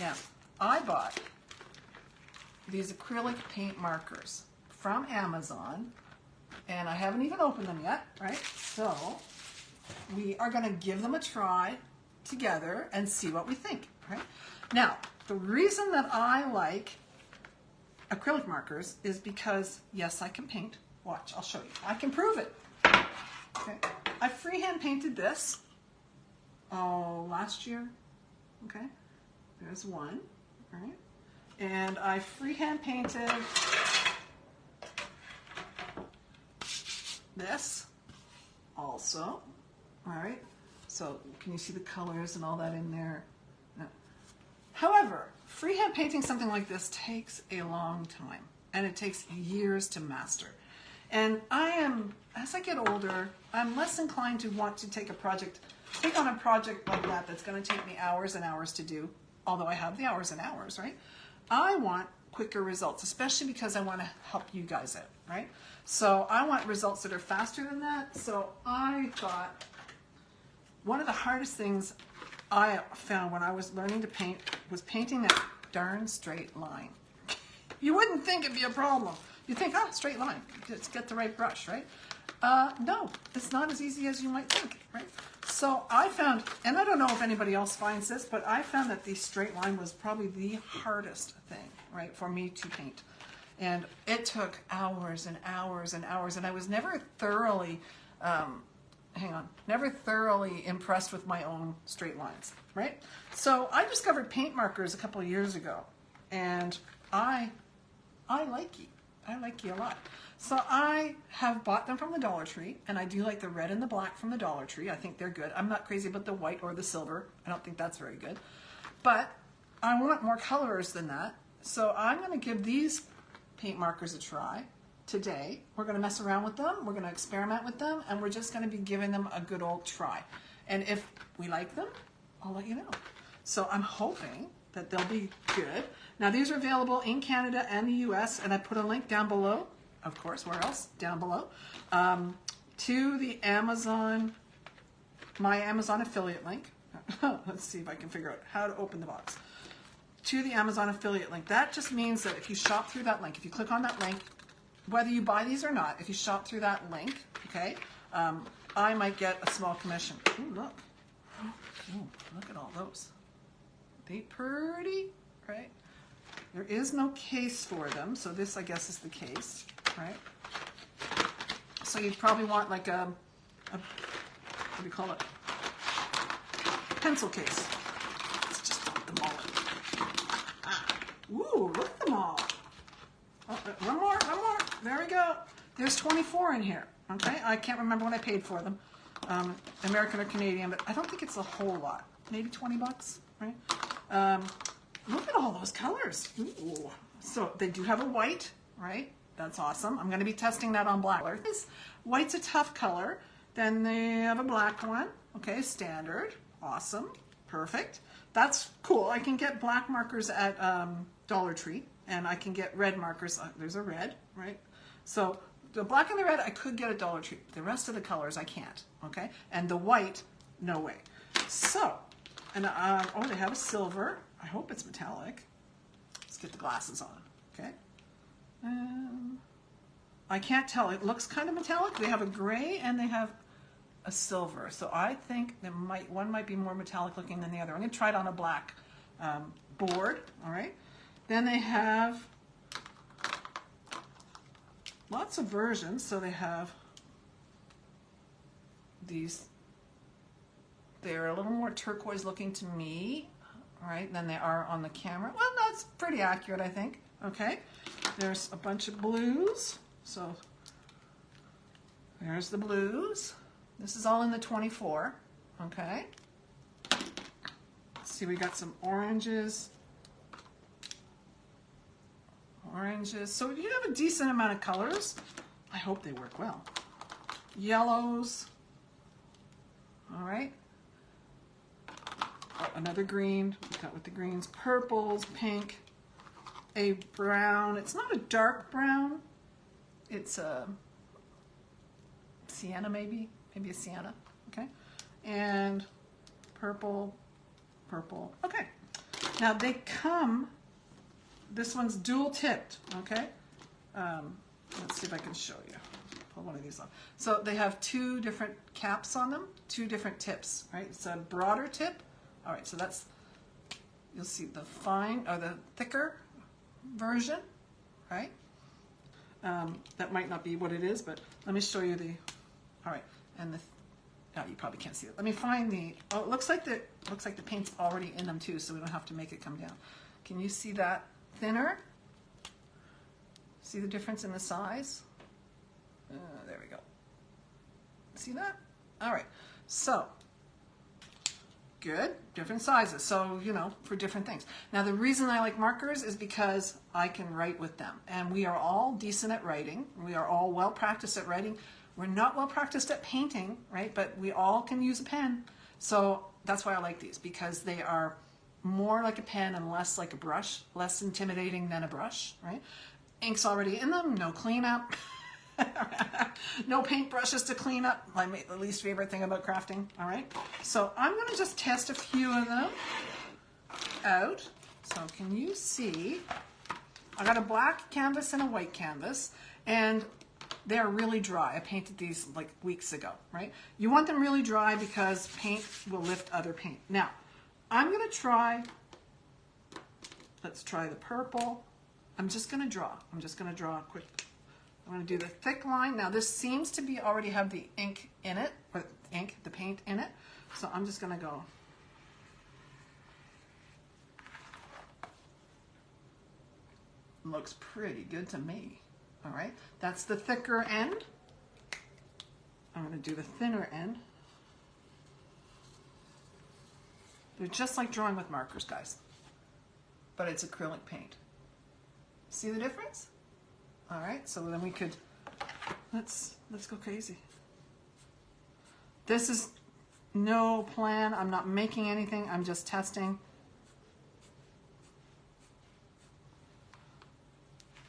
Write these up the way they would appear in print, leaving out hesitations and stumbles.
Now, I bought these acrylic paint markers from Amazon, and I haven't even opened them yet, right? So we are going to give them a try together and see what we think, right? Now, the reason that I like acrylic markers is because, yes, I can paint. Watch, I'll show you. I can prove it. Okay. I freehand painted this last year. Okay, there's one, right? And I freehand painted this also. All right, so can you see the colors and all that in there? No. However, freehand painting something like this takes a long time, and it takes years to master. And as I get older, I'm less inclined to want to take on a project like that that's going to take me hours and hours to do, although I have the hours and hours, right? I want quicker results, especially because I want to help you guys out, right? So I want results that are faster than that. So I thought one of the hardest things I found when I was learning to paint was painting that darn straight line. You wouldn't think it'd be a problem. You think, oh, straight line, just get the right brush, right? No, it's not as easy as you might think, right? So I found, and I don't know if anybody else finds this, but I found that the straight line was probably the hardest thing, right, for me to paint. And it took hours and hours and hours, and I was never thoroughly, never thoroughly impressed with my own straight lines, right? So I discovered paint markers a couple of years ago, and I like you. I like you a lot. So I have bought them from the Dollar Tree, and I do like the red and the black from the Dollar Tree. I think they're good. I'm not crazy about the white or the silver. I don't think that's very good. But I want more colors than that. So I'm going to give these paint markers a try today. We're going to mess around with them. We're going to experiment with them, and we're just going to be giving them a good old try. And if we like them, I'll let you know. So I'm hoping that they'll be good. Now these are available in Canada and the US, and I put a link down below, of course, where else? Down below, to the Amazon, my Amazon affiliate link. Let's see if I can figure out how to open the box. To the Amazon affiliate link. That just means that if you shop through that link, if you click on that link, whether you buy these or not, if you shop through that link, okay, I might get a small commission. Ooh, look. Ooh, look at all those. They pretty, right? There is no case for them, so this, I guess, is the case, right? So you'd probably want like a what do you call it? Pencil case. Let's just dump them all in. Ooh, look at them all. Oh, one more. There we go. There's 24 in here, okay? I can't remember when I paid for them, American or Canadian, but I don't think it's a whole lot. Maybe 20 bucks, right? Look at all those colors. Ooh. So they do have a white, right? That's awesome. I'm going to be testing that on black. White's a tough color. Then they have a black one. Okay, standard. Awesome. Perfect. That's cool. I can get black markers at Dollar Tree, and I can get red markers. There's a red, right? So the black and the red I could get at Dollar Tree. The rest of the colors I can't, okay? And the white, no way. So, and oh, they have a silver. I hope it's metallic. Let's get the glasses on, okay? I can't tell. It looks kind of metallic. They have a gray and they have a silver. So I think one might be more metallic looking than the other. I'm going to try it on a black board, all right? Then they have lots of versions. So they have these. They're a little more turquoise looking to me, all right, than they are on the camera. Well, that's pretty accurate, I think. Okay, there's a bunch of blues. So there's the blues. This is all in the 24, okay? Let's see, we got some oranges. Oranges, so you have a decent amount of colors. I hope they work well. Yellows, all right. Oh, another green, we got with the greens, purples, pink, a brown. It's not a dark brown. It's a sienna, maybe a sienna, okay? And purple, purple, okay. Now they come, this one's dual tipped, okay? Let's see if I can show you. Pull one of these off. So they have two different caps on them, two different tips, right? It's a broader tip. All right, so that's, you'll see the fine, or the thicker version, right? That might not be what it is, but let me show you the, all right, and the, oh, you probably can't see it. Let me find the, oh, it looks like the paint's already in them too, so we don't have to make it come down. Can you see that thinner? See the difference in the size? There we go. See that? All right, so, good, different sizes. So, you know, for different things. Now, the reason I like markers is because I can write with them. And we are all decent at writing. We are all well practiced at writing. We're not well practiced at painting, right? But we all can use a pen. So that's why I like these, because they are more like a pen and less like a brush, less intimidating than a brush, right? Ink's already in them, no cleanup. No paintbrushes to clean up. My least favorite thing about crafting, all right? So I'm gonna just test a few of them out. So can you see, I got a black canvas and a white canvas, and they're really dry. I painted these like weeks ago, right? You want them really dry because paint will lift other paint. Now, I'm gonna try, let's try the purple. I'm just gonna draw a quick, I'm going to do the thick line. Now this seems to be already have the ink in it, or the paint in it. So I'm just going to go. Looks pretty good to me. All right, that's the thicker end. I'm going to do the thinner end. They're just like drawing with markers, guys, but it's acrylic paint. See the difference? All right, so then we could, let's go crazy. This is no plan. I'm not making anything. I'm just testing.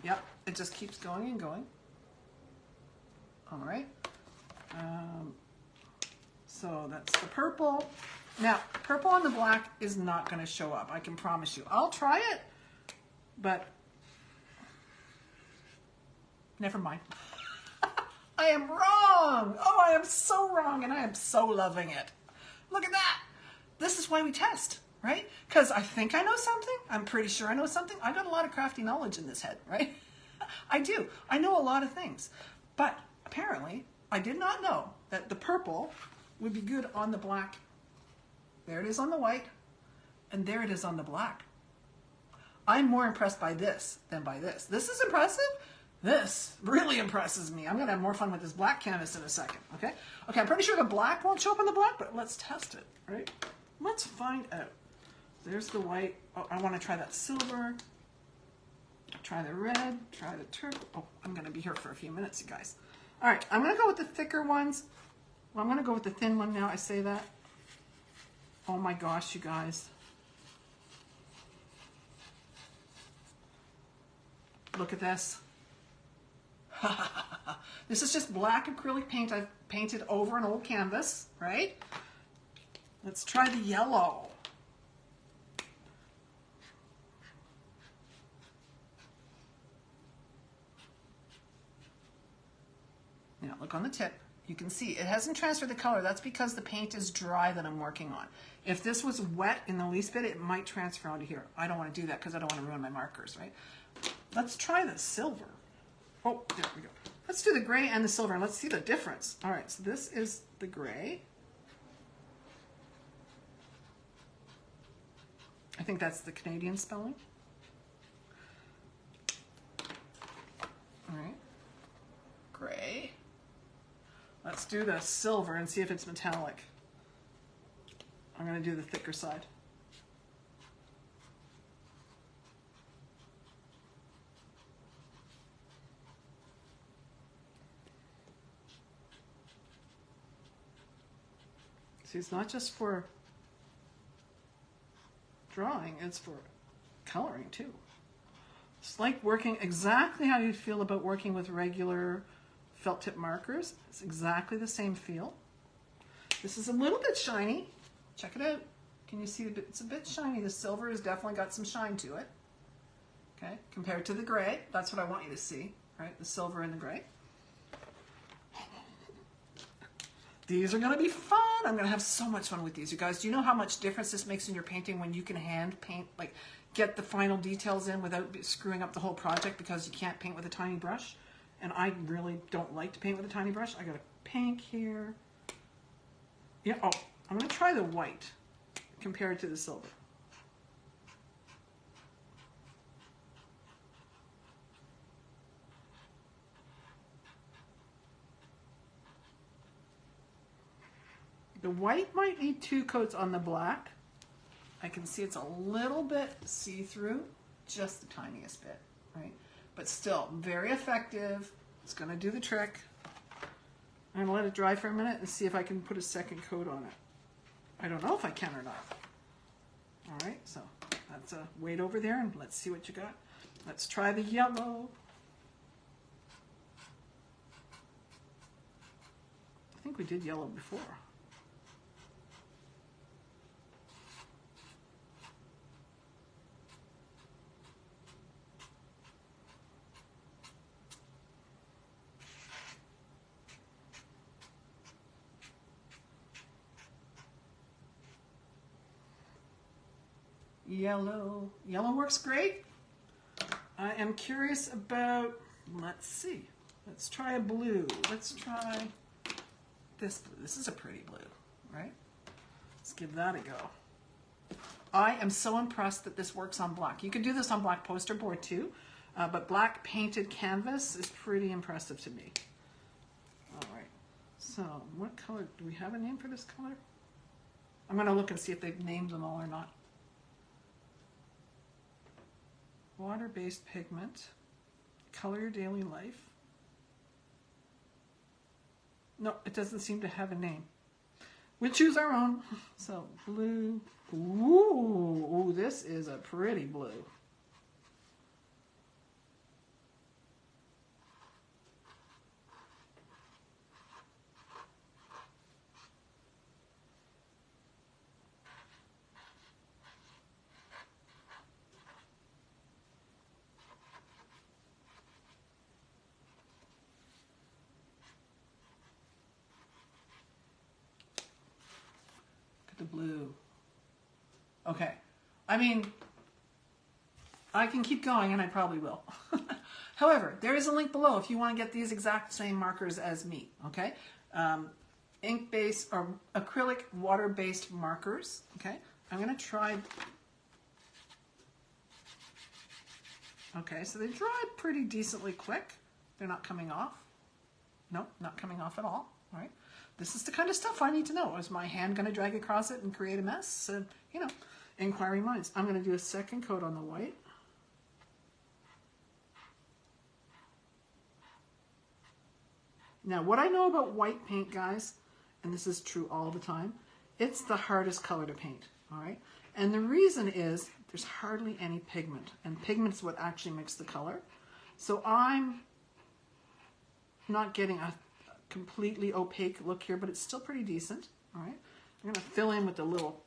Yep, it just keeps going and going. All right. So that's the purple. Now, purple on the black is not going to show up. I can promise you. I'll try it, but never mind. I am wrong. Oh, I am so wrong, and I am so loving it. Look at that. This is why we test, right? Because I think I know something. I'm pretty sure I know something. I got a lot of crafty knowledge in this head, right? I do. I know a lot of things. But apparently, I did not know that the purple would be good on the black. There it is on the white, and there it is on the black. I'm more impressed by this than by this. This is impressive. This really impresses me. I'm going to have more fun with this black canvas in a second, okay? Okay, I'm pretty sure the black won't show up on the black, but let's test it, right? Let's find out. There's the white. Oh, I want to try that silver. Try the red. Try the turquoise. Oh, I'm going to be here for a few minutes, you guys. All right, I'm going to go with the thicker ones. Well, I'm going to go with the thin one now. I say that. Oh my gosh, you guys. Look at this. This is just black acrylic paint I've painted over an old canvas, right? Let's try the yellow. Now look on the tip. You can see it hasn't transferred the color. That's because the paint is dry that I'm working on. If this was wet in the least bit, it might transfer onto here. I don't want to do that because I don't want to ruin my markers, right? Let's try the silver. Oh, there we go. Let's do the gray and the silver, and let's see the difference. All right, so this is the gray. I think that's the Canadian spelling. All right, gray. Let's do the silver and see if it's metallic. I'm going to do the thicker side. See, it's not just for drawing, it's for coloring too. It's like working exactly how you'd feel about working with regular felt tip markers. It's exactly the same feel. This is a little bit shiny. Check it out. Can you see it's a bit shiny? The silver has definitely got some shine to it. Okay, compared to the gray. That's what I want you to see, right? The silver and the gray. These are going to be fun. I'm going to have so much fun with these, you guys. Do you know how much difference this makes in your painting when you can hand paint, like get the final details in without screwing up the whole project because you can't paint with a tiny brush? And I really don't like to paint with a tiny brush. I got a pink here. Yeah. Oh, I'm going to try the white compared to the silver. The white might need 2 coats on the black. I can see it's a little bit see-through, just the tiniest bit, right? But still, very effective. It's going to do the trick. I'm going to let it dry for a minute and see if I can put a second coat on it. I don't know if I can or not. All right, so that's a wait over there, and let's see what you got. Let's try the yellow. I think we did yellow before. Yellow. Yellow works great. I am curious about, let's see. Let's try a blue. Let's try this blue. This is a pretty blue, right? Let's give that a go. I am so impressed that this works on black. You could do this on black poster board too, but black painted canvas is pretty impressive to me. All right. So what color? Do we have a name for this color? I'm going to look and see if they've named them all or not. Water-based pigment, color your daily life. No, it doesn't seem to have a name. We'll choose our own. So blue. Ooh, this is a pretty blue. The blue. Okay. I mean, I can keep going and I probably will. However, there is a link below if you want to get these exact same markers as me, okay? Ink-based or acrylic water-based markers, okay? I'm going to try. Okay, so they dry pretty decently quick. They're not coming off. Nope, not coming off at all, all right? This is the kind of stuff I need to know. Is my hand going to drag across it and create a mess? And, you know, inquiring minds. I'm going to do a second coat on the white. Now, what I know about white paint, guys, and this is true all the time, it's the hardest color to paint, all right? And the reason is there's hardly any pigment, and pigment is what actually makes the color. So I'm not getting a completely opaque look here, but it's still pretty decent. All right, I'm gonna fill in with the little,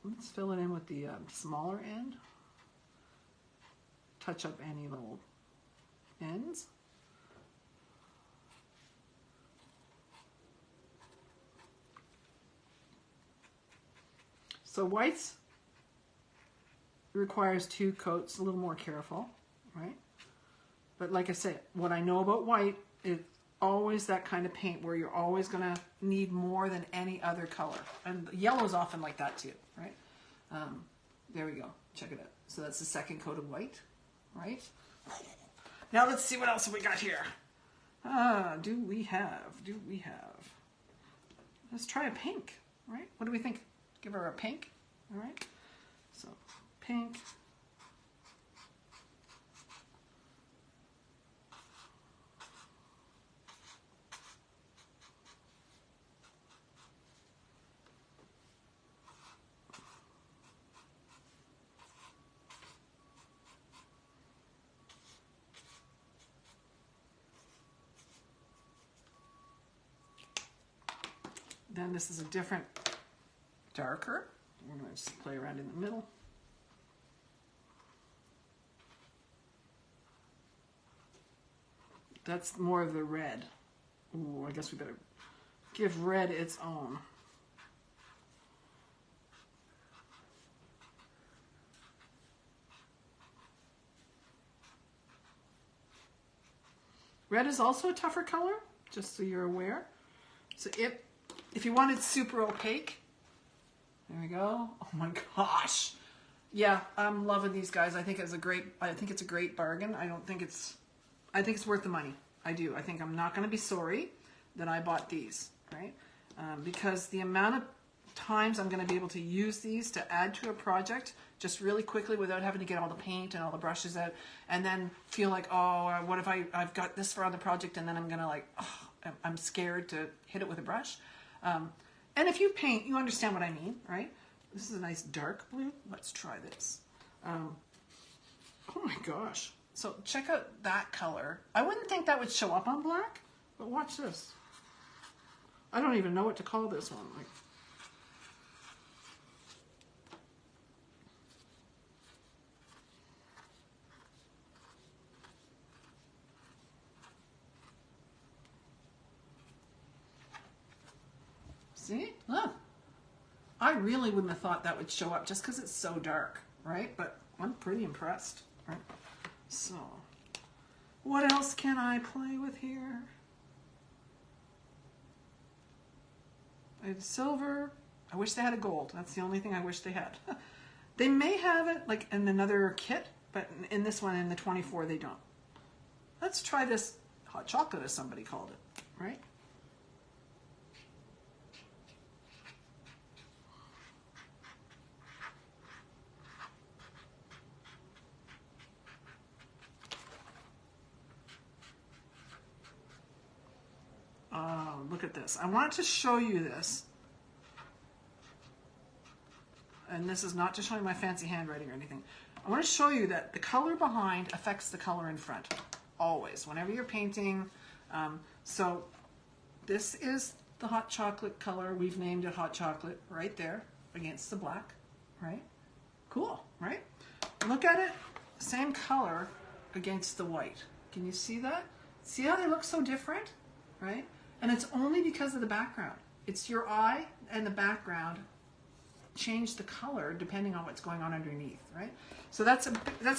let's fill it in with the smaller end. Touch up any little ends. So whites requires 2 coats, a little more careful, right? But like I said, what I know about white, it's always that kind of paint where you're always going to need more than any other color. And yellow is often like that too, right? There we go. Check it out. So that's the second coat of white, right? Now let's see what else we got here. Do we have? Let's try a pink, right? What do we think? Give her a pink, all right? So pink. Then this is a different darker. We're going to just play around in the middle. That's more of the red. Ooh, I guess we better give red its own. Red is also a tougher color, just so you're aware. So if you wanted super opaque, there we go. Oh my gosh. Yeah, I'm loving these guys. I think it's a great bargain. I think it's worth the money. I do. I think I'm not going to be sorry that I bought these, right? Because the amount of times I'm going to be able to use these to add to a project just really quickly without having to get all the paint and all the brushes out and then feel like, oh, what if I've got this for on the project and then I'm going to like, oh, I'm scared to hit it with a brush. And if you paint, you understand what I mean, right? This is a nice dark blue. Let's try this. Oh my gosh. So check out that color. I wouldn't think that would show up on black, but watch this. I don't even know what to call this one. Like, see? Look. I really wouldn't have thought that would show up just because it's so dark, right? But I'm pretty impressed, right? So, what else can I play with here? I have silver. I wish they had a gold. That's the only thing I wish they had. They may have it like in another kit, but in this one, in the 24, they don't. Let's try this hot chocolate, as somebody called it, right? Look at this. I wanted to show you this. And this is not to show you my fancy handwriting or anything. I want to show you that the color behind affects the color in front. Always. Whenever you're painting. So this is the hot chocolate color. We've named it hot chocolate right there against the black. Right? Cool. Right? Look at it. Same color against the white. Can you see that? See how they look so different? Right? And it's only because of the background. It's your eye and the background change the color depending on what's going on underneath, right? So that's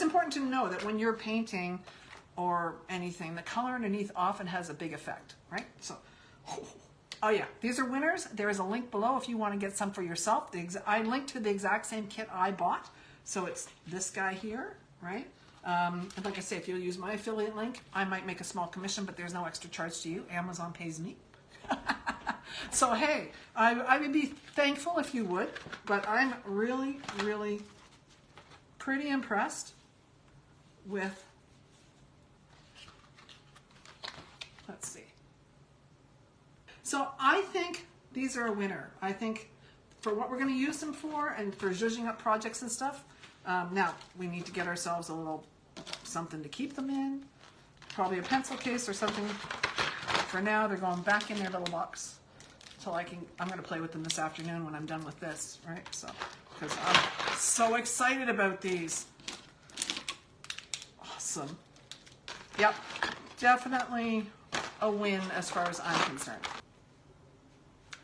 important to know, that when you're painting or anything, the color underneath often has a big effect, right? So, oh yeah, these are winners. There is a link below if you want to get some for yourself. I linked to the exact same kit I bought. So it's this guy here, right? And like I say, if you'll use my affiliate link, I might make a small commission, but there's no extra charge to you. Amazon pays me. So hey, I would be thankful if you would, but I'm really, really pretty impressed with, let's see. So I think these are a winner. I think for what we're going to use them for and for zhuzhing up projects and stuff, now we need to get ourselves a little something to keep them in, probably a pencil case or something. For now, they're going back in their little box until I'm going to play with them this afternoon when I'm done with this, right? So, because I'm so excited about these. Awesome. Yep, definitely a win as far as I'm concerned.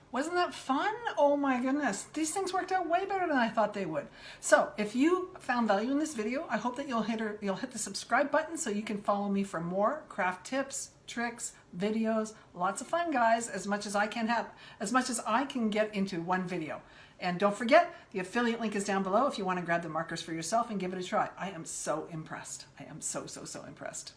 Wasn't that fun? Oh my goodness. These things worked out way better than I thought they would. So if you found value in this video, I hope that you'll hit the subscribe button so you can follow me for more craft tips, tricks, videos, lots of fun, guys, as much as I can get into one video. And don't forget, the affiliate link is down below if you want to grab the markers for yourself and give it a try. I am so impressed. I am so impressed.